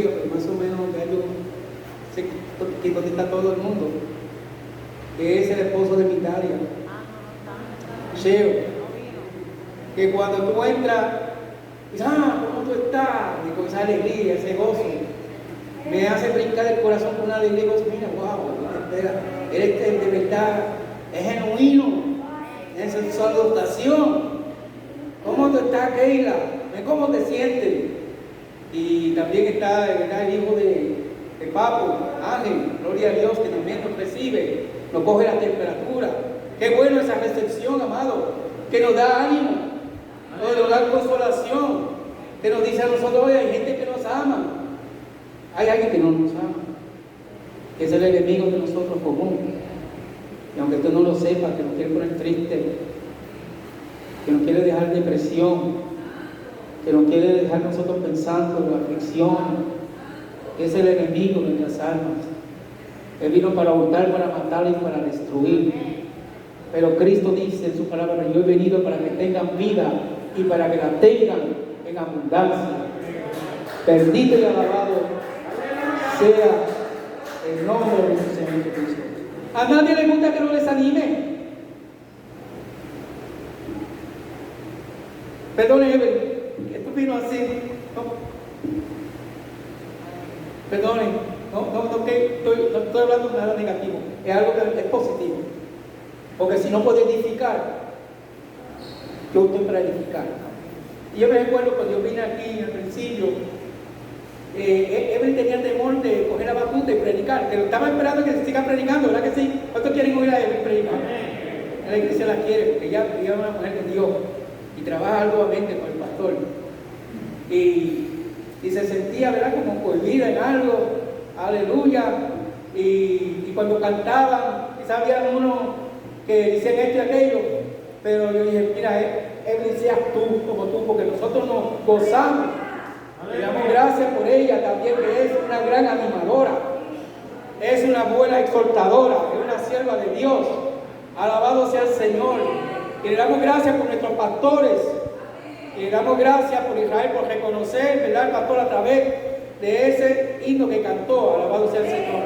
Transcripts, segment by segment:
más o menos ya yo sé que donde está todo el mundo, que es el esposo de Mitaria, Sheo, que cuando tú entras, dices, ¿cómo tú estás? Y con esa alegría, ese gozo, me hace brincar el corazón con una alegría y gozo, mira, wow, eres de verdad, es genuino, es en su salutación. ¿Cómo tú estás, Keila? ¿Cómo te sientes? Y también está, ¿verdad?, el hijo de Papo, Ángel, gloria a Dios, que también nos recibe, nos coge la temperatura. Qué bueno esa recepción, amado, que nos da ánimo, nos da consolación, que nos dice a nosotros, oye, hay gente que nos ama, hay alguien que no nos ama, que es el enemigo de nosotros común. Y aunque tú no lo sepas, que nos quiere poner triste, que nos quiere dejar depresión, que nos quiere dejar nosotros pensando en la aflicción, que es el enemigo de nuestras almas. Él vino para hurtar, para matar y para destruir. Pero Cristo dice en su palabra, yo he venido para que tengan vida y para que la tengan en abundancia. Bendito y alabado sea el nombre de nuestro Señor Jesucristo. A nadie le gusta que lo desanime. Perdone, esto vino así. Perdone, no estoy hablando de nada negativo, es algo que es positivo. Porque si no puede edificar, yo estoy para edificar. Y yo me recuerdo cuando yo vine aquí al principio, Evelyn tenía temor de coger la batuta y predicar, que estaba esperando que siga predicando, ¿verdad que sí? ¿Cuántos quieren oír a Evelyn predicar? La iglesia la quiere, porque ella es una mujer de Dios y trabaja arduamente con el pastor. Y se sentía, ¿verdad?, como cohibida en algo, aleluya. Y cuando cantaban, quizás había uno que decían esto y aquello, pero yo dije, mira, Evelyn, seas tú como tú, porque nosotros nos gozamos. Le damos gracias por ella también, que es una gran animadora, es una buena exhortadora, es una sierva de Dios. Alabado sea el Señor. Y le damos gracias por nuestros pastores. Y le damos gracias por Israel, por reconocer, ¿verdad?, el pastor a través de ese himno que cantó. Alabado sea el Señor.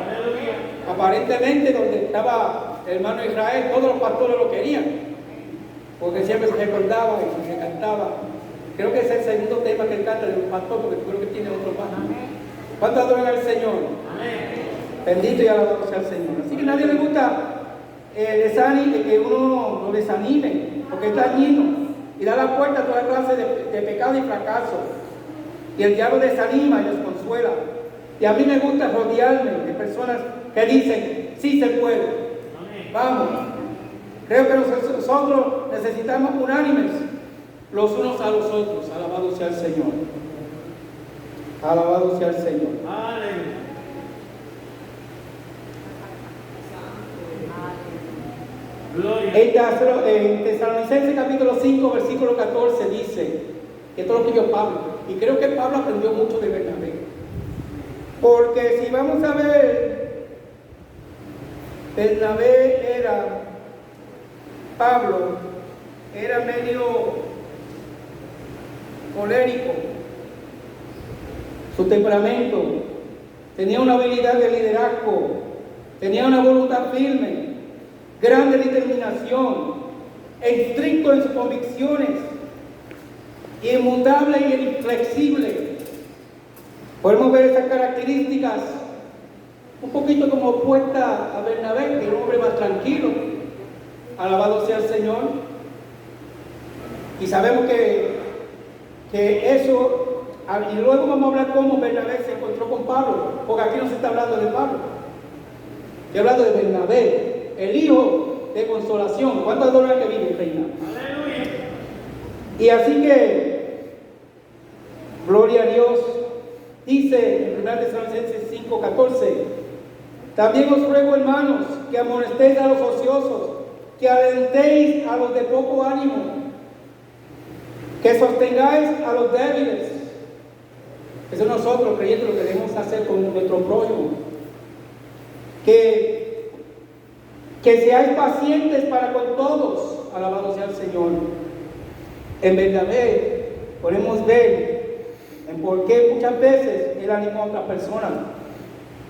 Aparentemente, donde estaba el hermano Israel, todos los pastores lo querían, porque siempre se recordaba y se cantaba. Creo que es el segundo tema que él canta de un pastor, porque creo que tiene otro más. ¿Cuánto adoran al Señor? Bendito y alabado sea el Señor. Así que a nadie le gusta el desánimo, que uno lo desanime, porque es dañino y da la puerta a toda clase de pecado y fracaso. Y el diablo desanima y desconsuela. Y a mí me gusta rodearme de personas que dicen, sí se puede. Vamos. Creo que nosotros necesitamos unánimes los unos a los otros. Alabado sea el Señor. Alabado sea el Señor. Aleluya. En Tesalonicenses capítulo 5, versículo 14 dice, que esto es lo que yo Pablo, y creo que Pablo aprendió mucho de Bernabé, porque si vamos a ver, Bernabé Pablo era medio colérico, su temperamento, tenía una habilidad de liderazgo, tenía una voluntad firme, grande determinación, estricto en sus convicciones, inmutable y inflexible. Podemos ver esas características un poquito como opuesta a Bernabé, que era un hombre más tranquilo. Alabado sea el Señor. Y sabemos que eso, y luego vamos a hablar cómo Bernabé se encontró con Pablo, porque aquí no se está hablando de Pablo, estoy hablando de Bernabé, el hijo de consolación. ¿Cuántas dólares que vive, reina? Aleluya. Y así que, gloria a Dios, dice en 1 Tesalonicenses 5:14, también os ruego, hermanos, que amonestéis a los ociosos, que alentéis a los de poco ánimo, que sostengáis a los débiles. Eso nosotros, creyentes, lo que debemos hacer con nuestro prójimo. Que seáis pacientes para con todos. Alabado sea el Señor. En Bernabé podemos ver en Porque muchas veces Él animó a otras personas.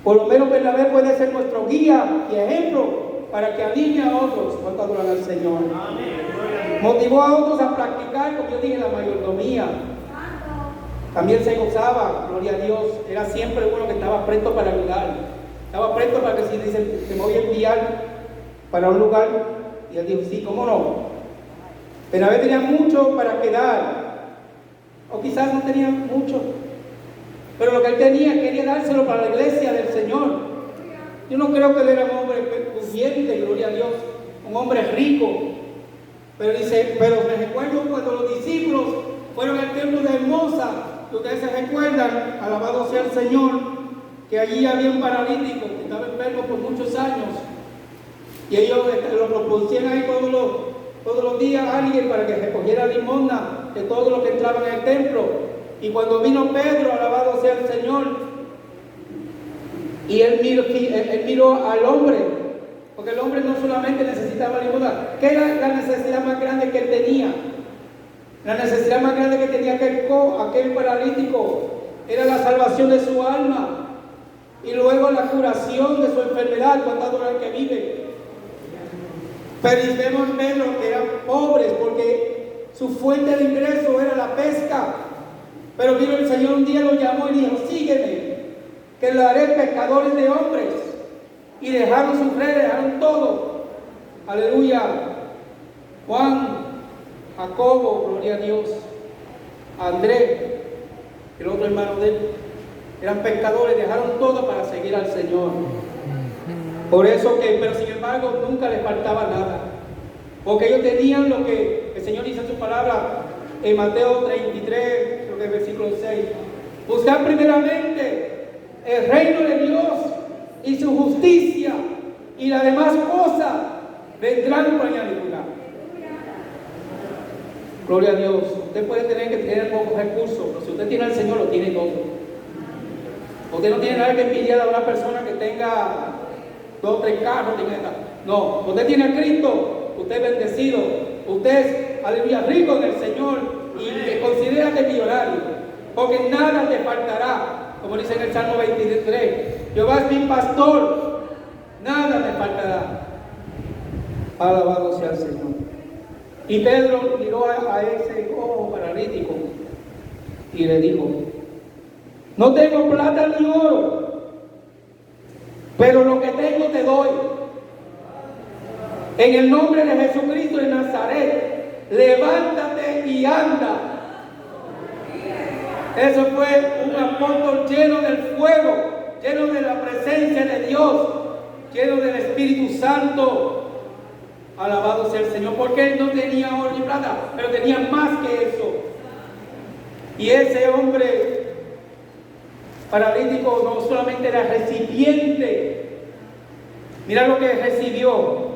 Por lo menos Bernabé puede ser nuestro guía y ejemplo para que anime a otros cuando adoran al Señor. Motivó a otros a practicar, como yo dije, la mayordomía. También se gozaba, gloria a Dios. Era siempre uno que estaba presto para ayudar. Estaba presto para que si dicen, te voy a enviar para un lugar. Y él dijo, sí, ¿cómo no? Bernabé tenía mucho para quedar. O quizás no tenía mucho. Pero lo que él tenía, quería dárselo para la iglesia del Señor. Yo no creo que él era un hombre pudiente, gloria a Dios. Un hombre rico. Pero dice, pero me recuerdo cuando los discípulos fueron al templo de Hermosa. Ustedes se recuerdan, alabado sea el Señor, que allí había un paralítico que estaba enfermo por muchos años. Y ellos lo propusieron ahí todos los días a alguien para que recogiera limosna de todos los que entraban en el templo. Y cuando vino Pedro, alabado sea el Señor, y él miró al hombre, porque el hombre no solamente necesitaba limosna. ¿Qué era la necesidad más grande que él tenía? La necesidad más grande que tenía aquel paralítico era la salvación de su alma y luego la curación de su enfermedad, contando el que vive. Pero vemos Pedro que eran pobres porque su fuente de ingreso era la pesca. Pero vino el Señor un día, lo llamó y dijo, sígueme, que lo haré pescadores de hombres. Y dejaron sus redes, dejaron todo. Aleluya. Juan, Jacobo, gloria a Dios, Andrés, el otro hermano de él, eran pescadores, dejaron todo para seguir al Señor. Por eso pero sin embargo nunca les faltaba nada, porque ellos tenían lo que el Señor dice en su palabra en Mateo 33, creo que es versículo 6, buscar primeramente el reino de Dios y su justicia, y las demás cosas vendrán por añadidura. Gloria a Dios. Usted puede tener pocos recursos, pero si usted tiene al Señor, lo tiene todo. Usted no tiene nada que envidiar a una persona que tenga 2 o 3 carros. No, usted tiene a Cristo, usted es bendecido. Usted es, aleluya, rico en el Señor y considera que es millonario, porque nada te faltará, como dice en el Salmo 23. Jehová es mi pastor, nada te faltará. Alabado sea el Señor. Y Pedro miró a ese cojo paralítico y le dijo, no tengo plata ni oro, pero lo que tengo te doy. En el nombre de Jesucristo de Nazaret, levántate y anda. Eso fue un apóstol lleno del fuego, lleno de la presencia de Dios, lleno del Espíritu Santo. Alabado sea el Señor, porque él no tenía oro ni plata, pero tenía más que eso. Y ese hombre paralítico no solamente era recipiente, mira lo que recibió.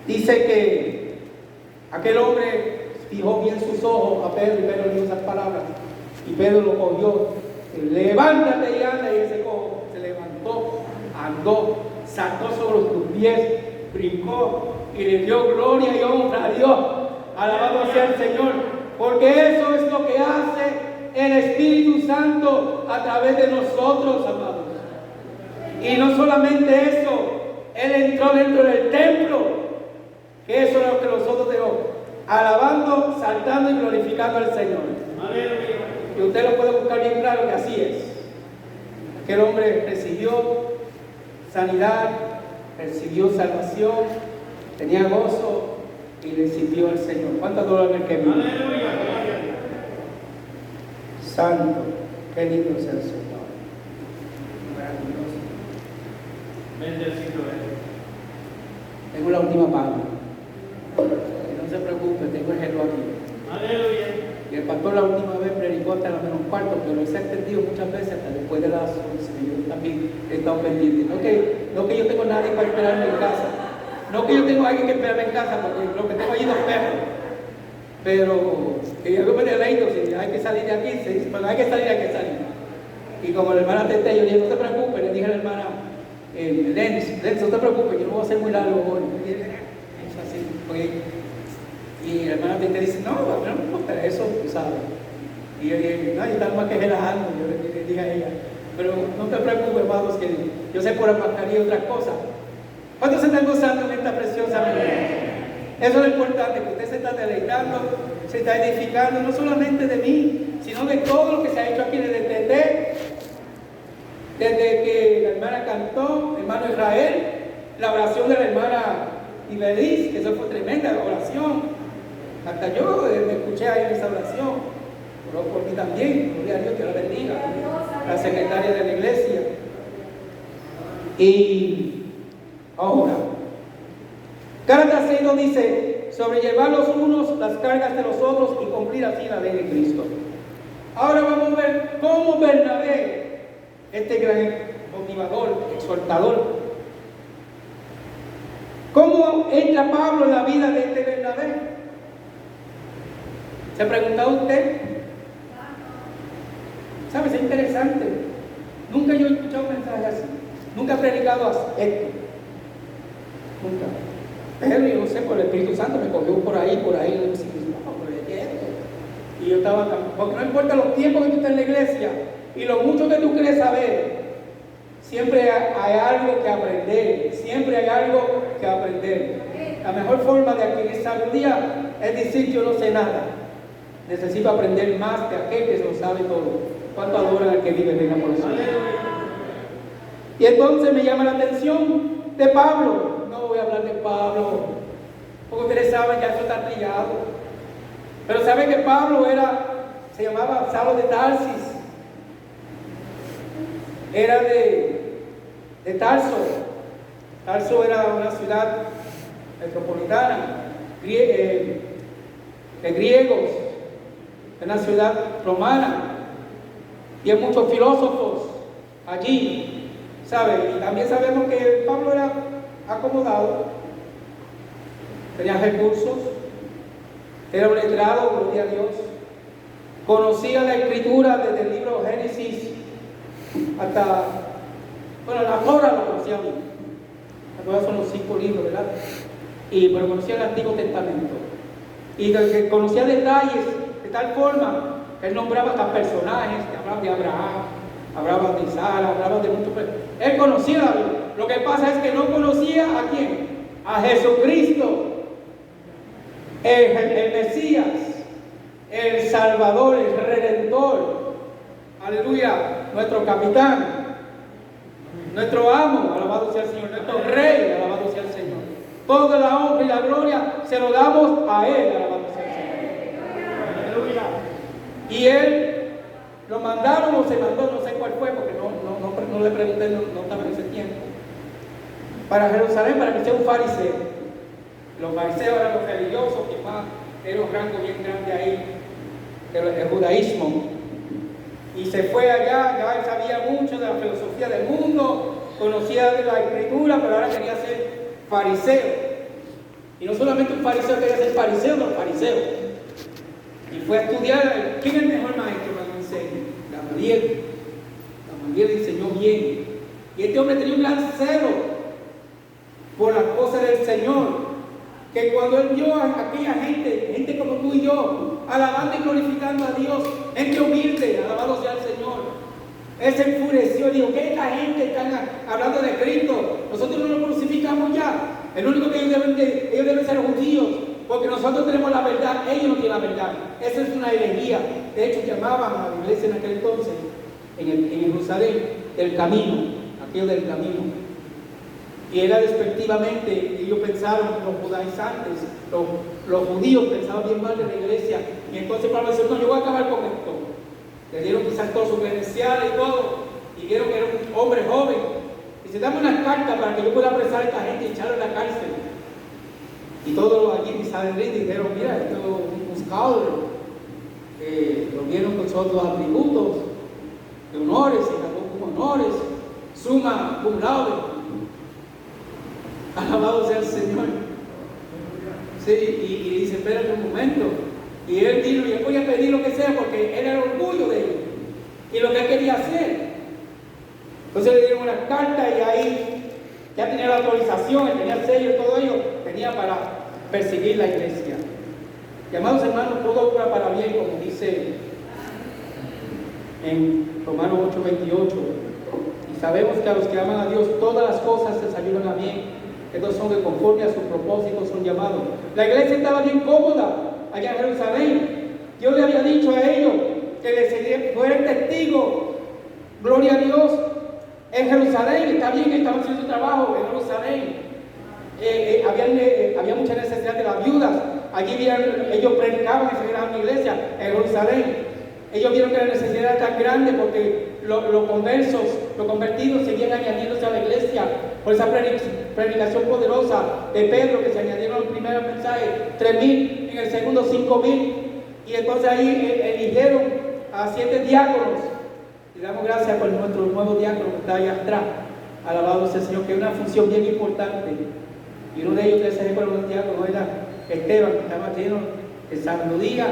Dice que aquel hombre fijó bien sus ojos a Pedro, y Pedro le dijo esas palabras, y Pedro lo cogió, levántate y anda. Y ese cojo se levantó, andó, saltó sobre sus pies, brincó y le dio gloria y honra a Dios. Alabado sea el Señor, porque eso es lo que hace el Espíritu Santo a través de nosotros, amados. Y no solamente eso, Él entró dentro del templo, que eso es lo que nosotros tenemos, alabando, saltando y glorificando al Señor. Aleluya. Y usted lo puede buscar bien claro que así es. Aquel hombre recibió sanidad, recibió salvación, tenía gozo y recibió al Señor. ¿Cuánto adoran el que vive? Aleluya. Santo, qué lindo es el Señor. Maravilloso. Bendecido es. Tengo la última palabra. No se preocupe, tengo el reloj aquí. Aleluya. Y el pastor la última vez predicó hasta las menos cuarto, pero se ha extendido muchas veces hasta después de las 11. Yo también he estado pendiente. No que yo tengo nadie para esperarme en casa. No que yo tengo a alguien que esperarme en casa, porque lo que tengo allí 2 perros. Pero yo me deleito, si hay que salir de aquí, pero hay que salir, hay que salir. Y como la hermana Tete, yo le dije, no te preocupes, le dije a la hermana Lenz, no te preocupes, yo no voy a hacer muy largo hoy. Es así, porque, y la hermana Tete dice, no me importa eso, tú sabes. Y yo dije, no, yo estaba más que relajando. Yo le dije a ella, pero no te preocupes, hermanos, que yo sé por la mascarilla y otras cosas. ¿Cuántos se están gozando en esta preciosa mañana? Eso es lo importante, que usted se está deleitando, se está edificando, no solamente de mí, sino de todo lo que se ha hecho aquí desde que la hermana cantó, el hermano Israel, la oración de la hermana Ibeliz, que eso fue tremenda oración. Hasta yo me escuché ahí en esa oración, oró por mí también, gloria a Dios, que la bendiga, la secretaria de la iglesia. Y ahora, Gálatas 6:2 dice, sobrellevar los unos las cargas de los otros y cumplir así la ley de Cristo. Ahora vamos a ver cómo Bernabé, este gran motivador, exhortador, cómo entra Pablo en la vida de este Bernabé. ¿Se ha preguntado usted? ¿Sabes? Es interesante. Nunca yo he escuchado un mensaje así. Nunca he predicado esto. Nunca. Pero yo no sé, por el Espíritu Santo me cogió por ahí, y me decía, no, pero ¿qué es esto? Y yo estaba, porque no importa los tiempos que tú estés en la iglesia y lo mucho que tú crees saber, siempre hay algo que aprender, siempre hay algo que aprender. La mejor forma de adquirir sabiduría es decir, yo no sé nada. Necesito aprender más de aquel que se lo sabe todo. ¿Cuánto adoran al que vive reina por eso? Y entonces me llama la atención de Pablo. No voy a hablar de Pablo, porque ustedes saben, ya eso está trillado. Pero saben que Pablo se llamaba Saulo de Tarsis. Era de Tarso. Tarso era una ciudad metropolitana, de griegos, una ciudad romana. Y hay muchos filósofos allí, ¿saben? Y también sabemos que Pablo era acomodado, tenía recursos, era un letrado, gloria a Dios, conocía la escritura desde el libro Génesis hasta, bueno, la Torah lo conocía bien. La Torah son los 5 libros, ¿verdad? Pero conocía el Antiguo Testamento. Y que conocía detalles de tal forma que él nombraba hasta personajes, que hablaban de Abraham, hablaba de Sara, hablaba de muchos. Él conocía a Dios. Lo que pasa es que no conocía a quién, a Jesucristo, el Mesías, el Salvador, el Redentor, aleluya, nuestro capitán, nuestro amo, alabado sea el Señor, nuestro Rey, alabado sea el Señor. Toda la honra y la gloria se lo damos a Él, alabado sea el Señor. Aleluya. Y Él lo mandaron o se mandó, no sé cuál fue, porque no le pregunté, no estaba en ese tiempo, para Jerusalén, para que sea un fariseo. Los fariseos eran los religiosos que más era un rango bien grande ahí, el judaísmo. Y se fue allá, ya él sabía mucho de la filosofía del mundo, conocía de la escritura, pero ahora quería ser fariseo. Y no solamente un fariseo quería ser fariseo, no fariseo. Y fue a estudiar, ¿quién es el mejor maestro para que me enseñe? Gamaliel. Gamaliel enseñó bien. Y este hombre tenía un gran celo por las cosas del Señor, que cuando él vio a aquella gente como tú y yo, alabando y glorificando a Dios, gente humilde, alabado sea el Señor, él se enfureció y dijo, ¿qué esta gente está hablando de Cristo? Nosotros no lo crucificamos ya. El único que ellos deben ser judíos, porque nosotros tenemos la verdad, ellos no tienen la verdad. Eso es una herejía. De hecho, llamaban a la iglesia en aquel entonces, en Jerusalén, del camino, aquello del camino. Y era despectivamente, ellos pensaron, los judaizantes, los judíos pensaban bien mal de la iglesia. Y entonces Pablo dice, no, yo voy a acabar con esto. Le dieron quizás todos sus credenciales y todo, y vieron que era un hombre joven. Y se dame unas cartas para que yo pueda apresar a esta gente y echarlo en la cárcel. Y todos allí en Sanedrín dijeron, mira, esto es un buscador. Lo vieron con todos los atributos de honores, y acabó con honores, suma cum laude. Alabado sea el Señor. Sí, y dice, espérate un momento. Y él dijo, yo voy a pedir lo que sea porque era el orgullo de él. Y lo que él quería hacer. Entonces le dieron unas cartas y ahí ya tenía la autorización, él tenía el sello y todo ello, tenía para perseguir la iglesia. Y amados hermanos, todo obra para bien, como dice en Romanos 8:28. Y sabemos que a los que aman a Dios todas las cosas les ayudan a bien. Estos son que conforme a sus propósitos son llamados. La iglesia estaba bien cómoda allá en Jerusalén. Dios le había dicho a ellos que les fueran testigos. Gloria a Dios. En Jerusalén, está bien, estaban haciendo su trabajo en Jerusalén. Había mucha necesidad de las viudas. Allí ellos predicaban y se creaban una iglesia en Jerusalén. Ellos vieron que la necesidad era tan grande porque los convertidos seguían añadiéndose a la iglesia por esa predicación poderosa de Pedro, que se añadieron en el primer mensaje 3,000, en el segundo 5,000, y entonces ahí eligieron a 7 diáconos. Y damos gracias por nuestro nuevo diácono que está allá atrás. Alabado sea el Señor, que es una función bien importante. Y uno de ellos que se recuerda los diáconos era Esteban, que estaba lleno de sabiduría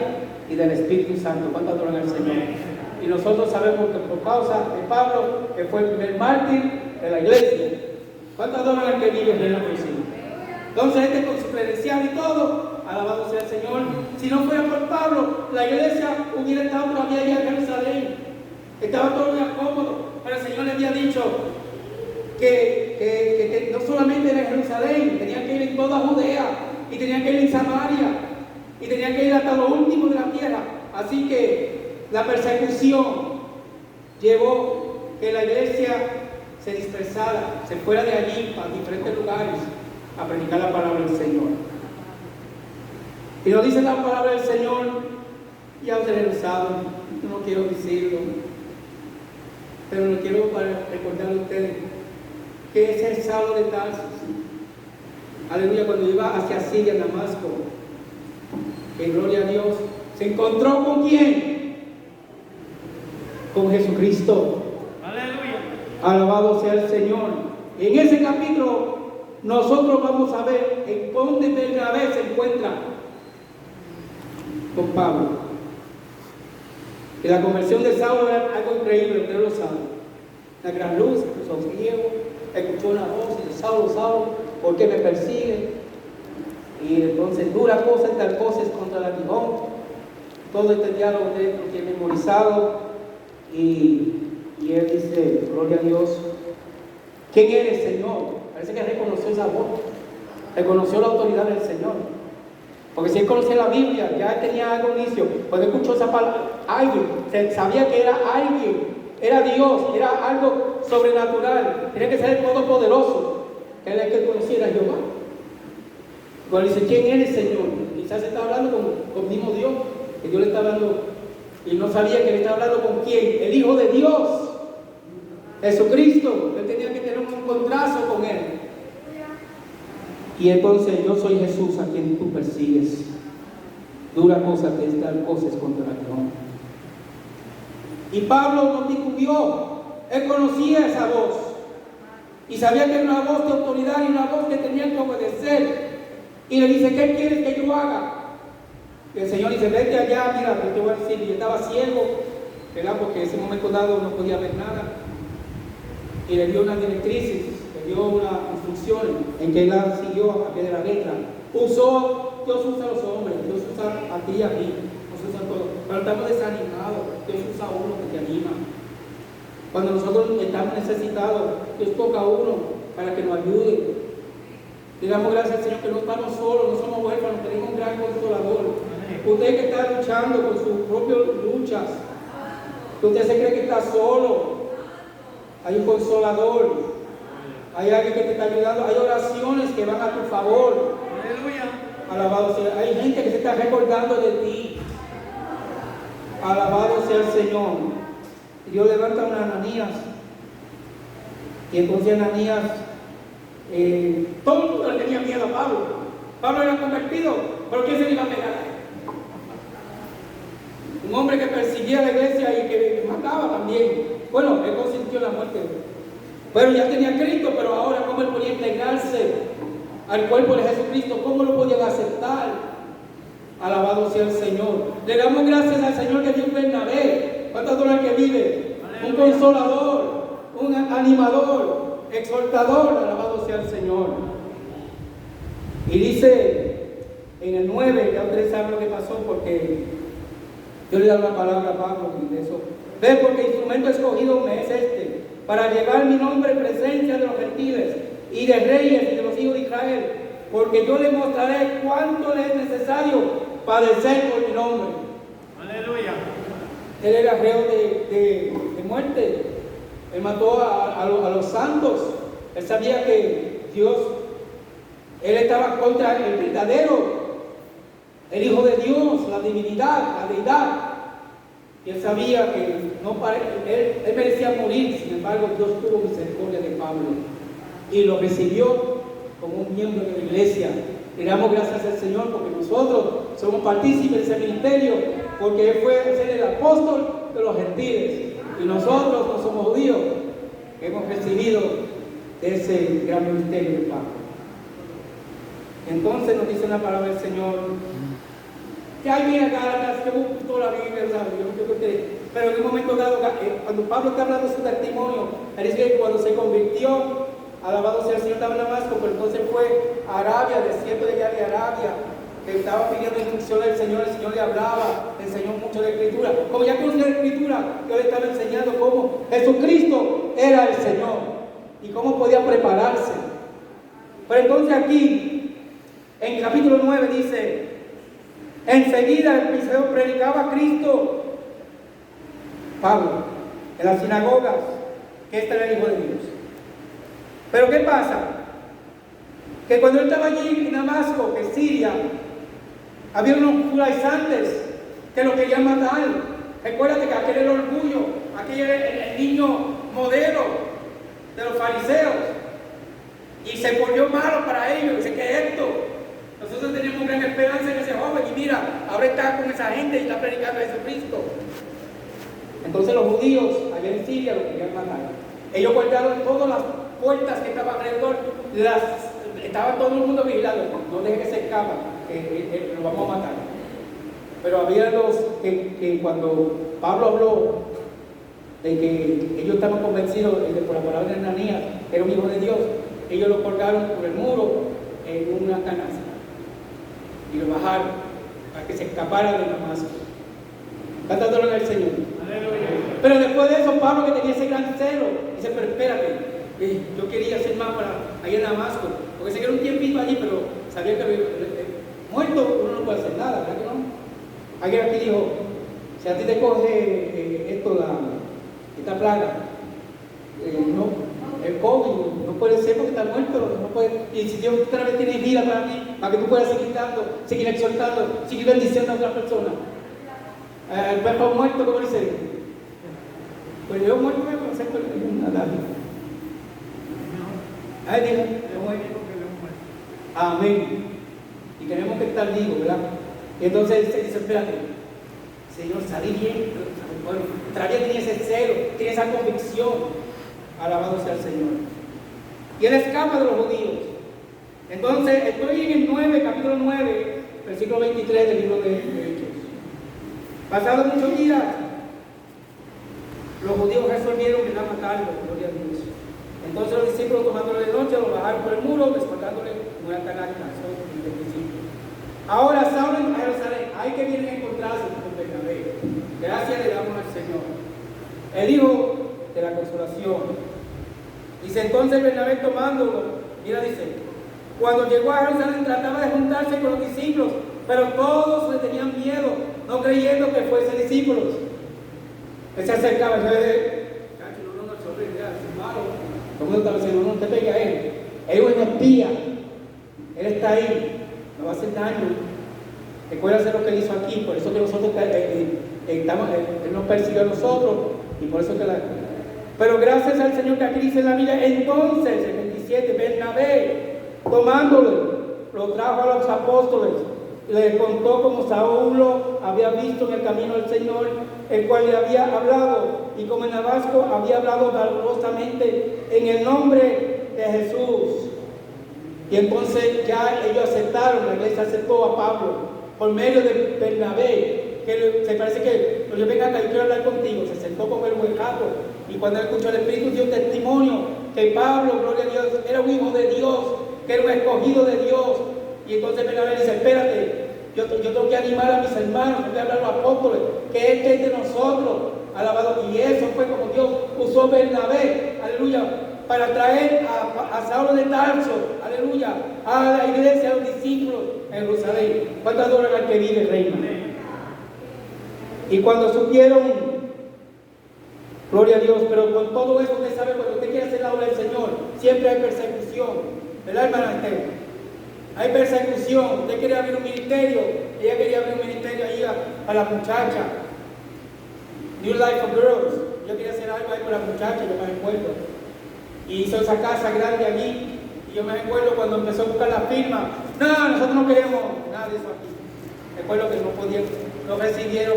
y del Espíritu Santo. ¿Cuánto adoran al Señor? Y nosotros sabemos que por causa de Pablo, que fue el primer mártir de la iglesia. ¿Cuánto adoran al que vive en el Señor? Entonces este con su credencial y todo, alabado sea el Señor. Si no fuera por Pablo, la iglesia hubiera estado todavía allá en Jerusalén. Estaba todo muy cómodo, pero el Señor le había dicho que no solamente era en Jerusalén, tenían que ir en toda Judea, y tenían que ir en Samaria, y tenían que ir hasta lo último de la tierra. Así que la persecución llevó que la iglesia se dispersara, se fuera de allí para diferentes lugares a predicar la palabra del Señor. Y nos dice la palabra del Señor, ya ustedes lo saben, no quiero decirlo, pero lo quiero para recordarle a ustedes que ese es Saulo de Tarso. Aleluya, cuando iba hacia Siria, Damasco, en gloria a Dios, se encontró ¿con quién? Con Jesucristo. Aleluya. Alabado sea el Señor. Y en ese capítulo nosotros vamos a ver en dónde Bernabé se encuentra con Pablo. Y la conversión de Saulo era algo increíble, ustedes lo saben. La gran luz, los ciegos, escuchó una voz y dice: Saulo, Saulo, ¿por qué me persigue? Y entonces dura cosa y tal cosa es contra el aguijón. Todo este diálogo dentro que he memorizado. Y él dice: gloria a Dios. ¿Quién eres, Señor? Parece que reconoció esa voz. Reconoció la autoridad del Señor. Porque si él conocía la Biblia, ya tenía algo inicio. Cuando escuchó esa palabra, alguien, sabía que era alguien, era Dios, era algo sobrenatural. Tenía que ser el Todopoderoso. Él es el que conociera a Jehová. Cuando dice: ¿quién eres, Señor? Quizás está hablando con el mismo Dios, que Dios le está hablando, y no sabía que le estaba hablando con quién, el Hijo de Dios, Jesucristo. Él tenía que tener un encontrazo con él. Y entonces: yo soy Jesús a quien tú persigues. Dura cosa que es dar cosas contra el Señor. Y Pablo no titubeó. Él conocía esa voz. Y sabía que era una voz de autoridad y una voz que tenía que obedecer. Y le dice: ¿qué quieres que yo haga? Y el Señor dice: vete allá, mira, te voy a decir. Y yo estaba ciego, ¿verdad? Porque en ese momento dado no podía ver nada. Y le dio unas directrices, le dio unas instrucciones en que él la siguió a pie de la letra. Dios usa a los hombres, Dios usa a ti y a mí, nos usa a todos. Cuando estamos desanimados, Dios usa a uno que te anima. Cuando nosotros estamos necesitados, Dios toca a uno para que nos ayude. Digamos gracias al Señor que no estamos solos, no somos huérfanos, tenemos un gran consolador. Usted que está luchando con sus propias luchas, que usted se cree que está solo, hay un consolador, hay alguien que te está ayudando, hay oraciones que van a tu favor. Aleluya. Alabado sea. Hay gente que se está recordando de ti. Alabado sea el Señor. Dios levanta a un Ananías. Y entonces Ananías, todo el mundo le tenía miedo a Pablo. Pablo era convertido, ¿por qué se le iba a pegar? Un hombre que perseguía a la iglesia y que mataba también. Bueno, él consintió la muerte. Pero ya tenía Cristo, pero ahora cómo él podía integrarse al cuerpo de Jesucristo, cómo lo podían aceptar. Alabado sea el Señor. Le damos gracias al Señor que dio un Bernabé. ¿Cuántas horas que vive? Un consolador, un animador, exhortador. Alabado sea el Señor. Y dice en el 9, ya ustedes saben lo que pasó, porque Yo le doy la palabra a Pablo y de eso. Ve, porque instrumento escogido me es este, para llevar mi nombre en presencia de los gentiles y de reyes y de los hijos de Israel, porque yo les mostraré cuánto les es necesario padecer por mi nombre. Aleluya. Él era reo de muerte. Él mató a los santos. Él sabía que Dios, él estaba contra el verdadero, el Hijo de Dios, la divinidad, la deidad. Y él sabía que él merecía morir. Sin embargo, Dios tuvo misericordia de Pablo y lo recibió como un miembro de la iglesia. Le damos gracias al Señor porque nosotros somos partícipes de ese ministerio, porque él fue a ser el apóstol de los gentiles y nosotros no somos judíos, que hemos recibido de ese gran ministerio de Pablo. Entonces nos dice una palabra del Señor que hay mira Gálatas, que busco toda la Biblia, pero en un momento dado, cuando Pablo está hablando de su testimonio, él dice que cuando se convirtió, alabado sea el Señor, estaba en Damasco, pero entonces fue a Arabia, desierto de Arabia, que estaba pidiendo instrucciones del Señor, el Señor le hablaba, le enseñó mucho de Escritura. Como ya conocía la Escritura, yo le estaba enseñando cómo Jesucristo era el Señor y cómo podía prepararse. Pero entonces aquí, en capítulo 9 dice, enseguida Eliseo predicaba a Cristo, Pablo, en las sinagogas, que este era el Hijo de Dios. Pero ¿qué pasa? Que cuando él estaba allí en Damasco, en Siria, había unos judaizantes que lo querían matar. Recuérdate que aquel era el orgullo, aquel era el niño modelo de los fariseos. Y se volvió malo para ellos. Dice, ¿qué es esto? Nosotros teníamos gran esperanza en ese joven y mira, ahora está con esa gente y está predicando a Jesucristo. Entonces los judíos allá en Siria lo querían matar. Ellos guardaron todas las puertas que estaban alrededor, estaba todo el mundo vigilando. No deje que se escapa, lo vamos a matar. Pero había los que cuando Pablo habló de que ellos estaban convencidos por la palabra de Ananías, que era un hijo de Dios, ellos lo colgaron por el muro en una canasta y lo bajaron para que se escapara de Damasco. Cantándolo al Señor. Aleluya. Pero después de eso, Pablo, que tenía ese gran celo, dice, pero espérate, yo quería hacer más para allá en Damasco, porque se quedó un tiempito allí, pero sabía que muerto uno no puede hacer nada, ¿verdad que no? Alguien aquí dijo, si a ti te coge esta plaga, el COVID, no puede ser porque está muerto, no puede, y si Dios otra vez tiene vida para mí, para que tú puedas seguir dando, seguir exhortando, seguir bendiciendo a otras personas. El perro muerto, ¿cómo dice? Pues yo muerto me acepto una lágrima. Ahí dijo, amén. Y tenemos que estar vivos, ¿verdad? Y entonces se dice, espérate, Señor, salí bien. Bueno, todavía tenía ese celo, tiene esa convicción. Alabado sea el Señor. Y él escapa de los judíos. Entonces, estoy en el 9, capítulo 9, versículo 23 del libro de Hechos. Pasados muchos días, los judíos resolvieron que matarlo, gloria a Dios. Entonces los discípulos, tomándolo de noche, lo bajaron por el muro, despertándole una canasta. Ahora Saulo en Jerusalén, hay que vienen a encontrarse con Bernabé. Gracias le damos al Señor. El hijo de la consolación. Dice entonces Bernabé tomándolo, mira, dice, cuando llegó a Jerusalén trataba de juntarse con los discípulos, pero todos le tenían miedo, no creyendo que fuesen discípulos. Él se acercaba, no, todo el mundo estaba diciendo, no te pegue a él. Él es un espía. Él está ahí. No va a hacer daño. Recuerda lo que él hizo aquí. Por eso que nosotros estamos, él nos persiguió a nosotros. Y por eso que pero gracias al Señor que aquí dice en la Biblia, entonces, el 27, Bernabé, tomándolo, lo trajo a los apóstoles. Le contó como Saulo había visto en el camino del Señor, el cual le había hablado, y como en Damasco había hablado valorosamente en el nombre de Jesús. Y entonces ya ellos aceptaron, la iglesia aceptó a Pablo por medio de Bernabé, que se parece que yo venga acá y quiero hablar contigo. Se sentó con el huecato y cuando escuchó el Espíritu dio testimonio que Pablo, gloria a Dios, era un hijo de Dios, que era un escogido de Dios. Y entonces Bernabé dice, espérate, yo tengo que animar a mis hermanos, tengo que hablar a los apóstoles, que Él esté entre nosotros. Alabado. Y eso fue como Dios usó a Bernabé, aleluya, para traer a Saulo de Tarso, aleluya, a la iglesia, a los discípulos en Jerusalén. ¿Cuánto adoran al que vive, reina? Y cuando supieron, gloria a Dios, pero con todo eso usted sabe, cuando usted quiere hacer la obra del Señor, siempre hay persecución, ¿verdad, hermana Estela? Hay persecución. Usted quiere abrir un ministerio, ella quería abrir un ministerio ahí a la muchacha, New Life for Girls. Yo quería hacer algo ahí con la muchacha, yo me recuerdo. Y hizo esa casa grande allí. Y yo me recuerdo cuando empezó a buscar la firma. No, nosotros no queremos nada de eso aquí. Recuerdo que no podían, no recibieron,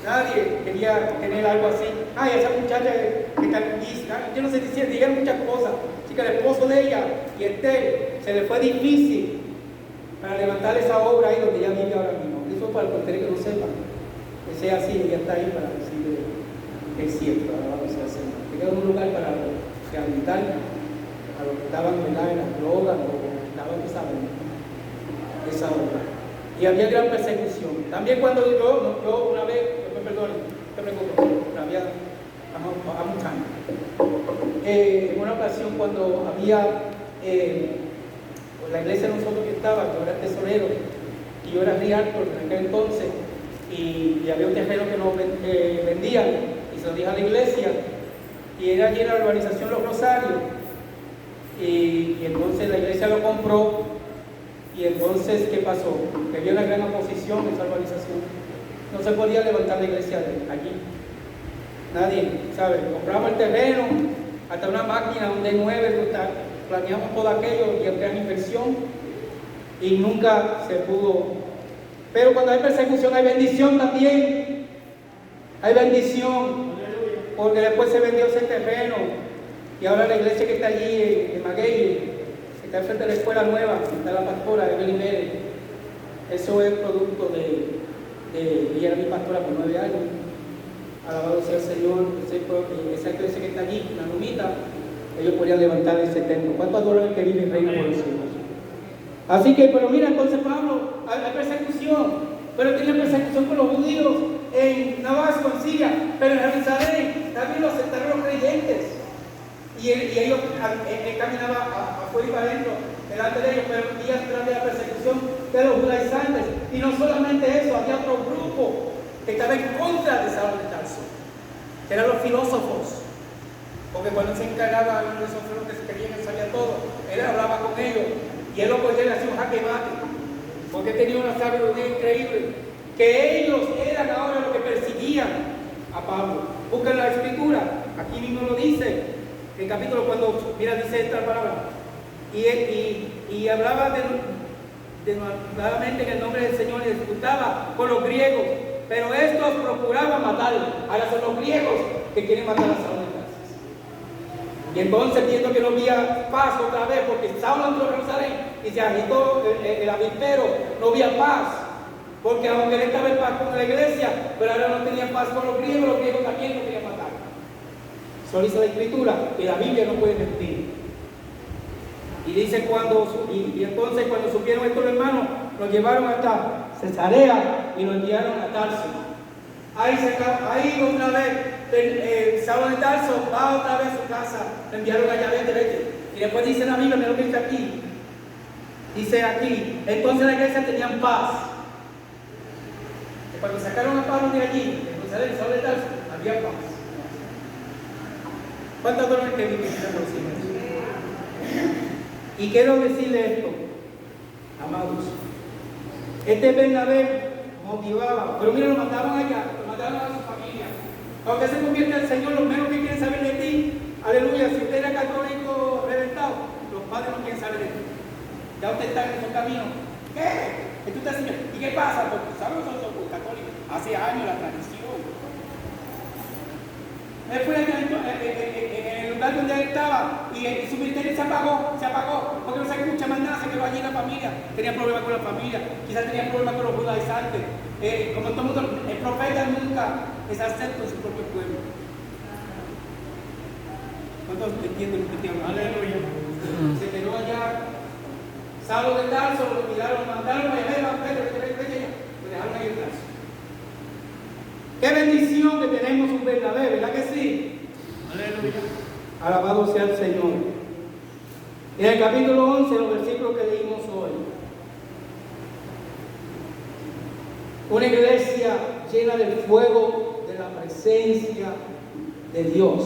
nadie quería tener algo así. Ay, esa muchacha que está aquí, yo no sé si dijeron muchas cosas. Chica, el esposo de ella y Estel, se le fue difícil para levantar esa obra ahí donde ella vive ahora mismo. Eso para el que no sepa. Que sea así, ella está ahí para decirle que es cierto, ahora vamos a hacer. Que queda un lugar para rehabilitar a los que estaban en las drogas o estaban, esa obra. Y había gran persecución. También cuando yo una vez, me perdonen, había muchos años. En una ocasión cuando había la iglesia de nosotros que estaba, yo era tesorero y yo era realtor en aquel entonces, y había un terreno que nos vendían y se lo dije a la iglesia, y era allí en la urbanización Los Rosarios, y entonces la iglesia lo compró. Y entonces, ¿qué pasó? Que había una gran oposición en esa urbanización. No se podía levantar la iglesia allí. Nadie, ¿sabe? Compramos el terreno, hasta una máquina, un D9, planeamos todo aquello y gran inversión. Y nunca se pudo. Pero cuando hay persecución, hay bendición también. Hay bendición. Porque después se vendió ese terreno. Y ahora la iglesia que está allí en Maguey, está frente a la escuela nueva, está la pastora Evelyn Pérez. Eso es producto de ella era mi pastora por 9 años. Alabado sea el Señor. Esa iglesia que está allí, la Lumita, ellos podían levantar ese templo. ¿Cuántos adoran el que vive en reino por los siglos? Así que, pero mira, entonces Pablo, hay persecución, pero tiene persecución con los judíos en Damasco, en Siria, pero en Jerusalén también lo aceptaron los creyentes. Y ellos caminaba afuera y para adentro, delante de ellos, pero días tras de la persecución de los judaizantes. Y no solamente eso, había otro grupo que estaba en contra de Saulo de Tarso, que eran los filósofos. Porque cuando se encargaba uno de esos filósofos que se creían que sabía todo, él hablaba con ellos y él lo podía hacer un jaque mate, porque tenía una sabiduría increíble, que ellos eran ahora los que perseguían a Pablo. Buscan la escritura, aquí mismo lo dice. El capítulo cuando, mira, dice esta palabra, y hablaba denodadamente en el nombre del Señor y disputaba con los griegos, pero estos procuraban matarlo. Ahora son los griegos que quieren matar a Saulo de Tarso. Y entonces, viendo que no había paz otra vez, porque Saulo entró a Jerusalén y se agitó el avispero, no había paz, porque aunque él estaba en paz con la iglesia, pero ahora no tenía paz con los griegos también lo querían matar. Eso dice la escritura, que la Biblia no puede mentir. Y dice y entonces cuando supieron estos hermanos, lo llevaron hasta Cesarea y lo enviaron a Tarso. Ahí otra vez, Saulo de Tarso va otra vez a su casa, lo enviaron allá, vete. Y después dice la Biblia, mira lo que dice aquí. Dice aquí, entonces la iglesia tenían paz. Y cuando sacaron a Pablo de allí, en Jerusalén, Saulo de Tarso, había paz. ¿Cuántos dolores que viven por sí? Y quiero decirle esto, amados. Este Bernabé motivaba, pero mira, lo mandaron allá, lo mandaron a su familia. Aunque se convierte el Señor, los menos que quieren saber de ti, aleluya, si usted era católico reventado, los padres no quieren saber de ti. Ya usted está en esos caminos. ¿Qué? ¿Y qué pasa? Porque saben nosotros los católicos, hace años la tradición. Él fue en el lugar donde él estaba y su ministerio se apagó, porque no se escucha más nada, se quedó allí en la familia, tenía problemas con la familia, quizás tenía problemas con los judaizantes, como todo el mundo, el profeta nunca es acepto en su propio pueblo. ¿Cuántos entienden lo que te hablo? Aleluya. Se quedó allá, Saulo de Tarso, lo miraron, lo mandaron a Pedro, lo dejaron ahí en Tarso. Qué bendición que tenemos un Bernabé, ¿verdad que sí? Aleluya. Alabado sea el Señor. En el capítulo 11, los versículos que leímos hoy, una iglesia llena del fuego de la presencia de Dios.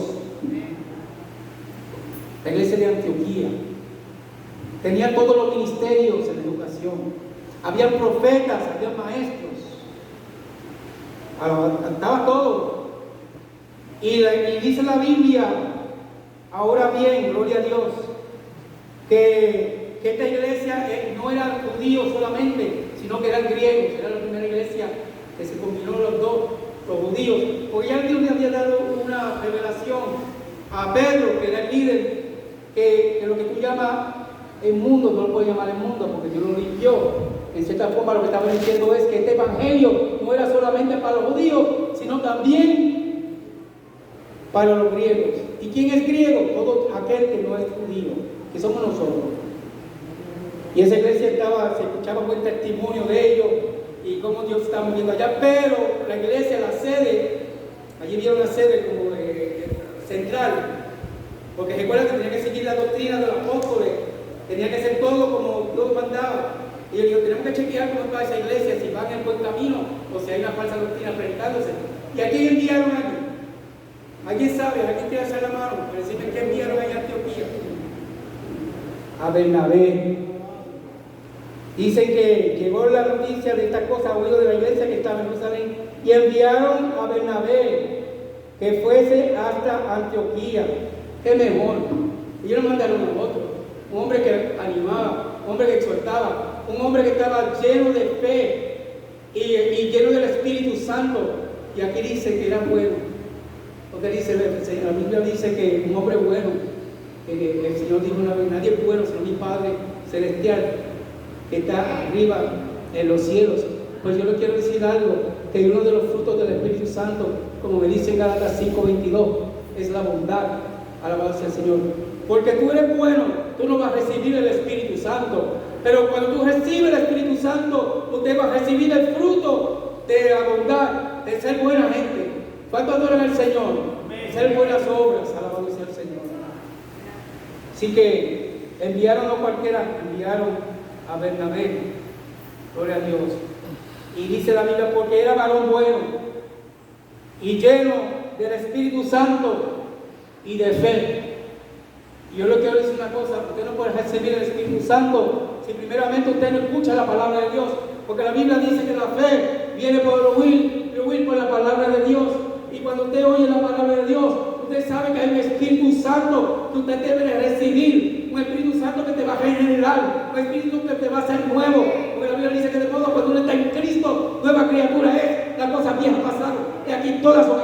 La iglesia de Antioquía tenía todos los ministerios en la educación. Había profetas, había maestros. Estaba todo. Y dice la Biblia, ahora bien, gloria a Dios, que esta iglesia no era judíos solamente, sino que eran griegos. Era la primera iglesia que se combinó los dos, los judíos. Porque ya Dios le había dado una revelación a Pedro, que era el líder, que lo que tú llamas el mundo, no lo puedes llamar el mundo, porque Dios lo limpió. En cierta forma lo que estaba diciendo es que este evangelio no era solamente para los judíos, sino también para los griegos. ¿Y quién es griego? Todo aquel que no es judío, que somos nosotros. Y esa iglesia se escuchaba buen testimonio de ellos y cómo Dios está moviendo allá, pero la iglesia, la sede, allí vieron la sede como central, porque recuerda que tenía que seguir la doctrina de los apóstoles, tenía que ser todo como Dios mandaba. Y yo digo, tenemos que chequear cómo está esa iglesia, si van en buen camino o si hay una falsa doctrina predicándose. ¿Y a quién enviaron allí? ¿Alguien sabe? ¿Alguien quiere hacer la mano para decirme qué enviaron allá a Antioquía? A Bernabé. Dicen que llegó la noticia de esta cosa a oído de la iglesia que estaba en Jerusalén y enviaron a Bernabé que fuese hasta Antioquía. ¡Qué mejor! Ellos no mandaron a otro, un hombre que animaba, un hombre que exhortaba, un hombre que estaba lleno de fe y lleno del Espíritu Santo. Y aquí dice que era bueno. Porque dice, la Biblia dice que un hombre bueno, el Señor dijo una vez, nadie es bueno sino mi Padre Celestial, que está arriba en los cielos. Pues yo le quiero decir algo, que uno de los frutos del Espíritu Santo, como me dice en Gálatas 5:22, es la bondad. Alabado sea el Señor. Porque tú eres bueno, tú no vas a recibir el Espíritu Santo. Pero cuando tú recibes el Espíritu Santo, usted va a recibir el fruto de la bondad, de ser buena gente. ¿Cuánto adoran al Señor? De ser buenas obras. Alabado sea el Señor. Así que enviaron a cualquiera, enviaron a Bernabé. Gloria a Dios. Y dice la Biblia, porque era varón bueno y lleno del Espíritu Santo y de fe. Y yo le quiero decir una cosa, usted no puede recibir el Espíritu Santo si primeramente usted no escucha la palabra de Dios, porque la Biblia dice que la fe viene por el oír, y oír por la palabra de Dios. Y cuando usted oye la palabra de Dios, usted sabe que hay un Espíritu Santo que usted debe recibir, un Espíritu Santo que te va a regenerar, un Espíritu que te va a hacer nuevo, porque la Biblia dice que de modo cuando uno está en Cristo, nueva criatura es, las cosas viejas pasaron, y aquí todas son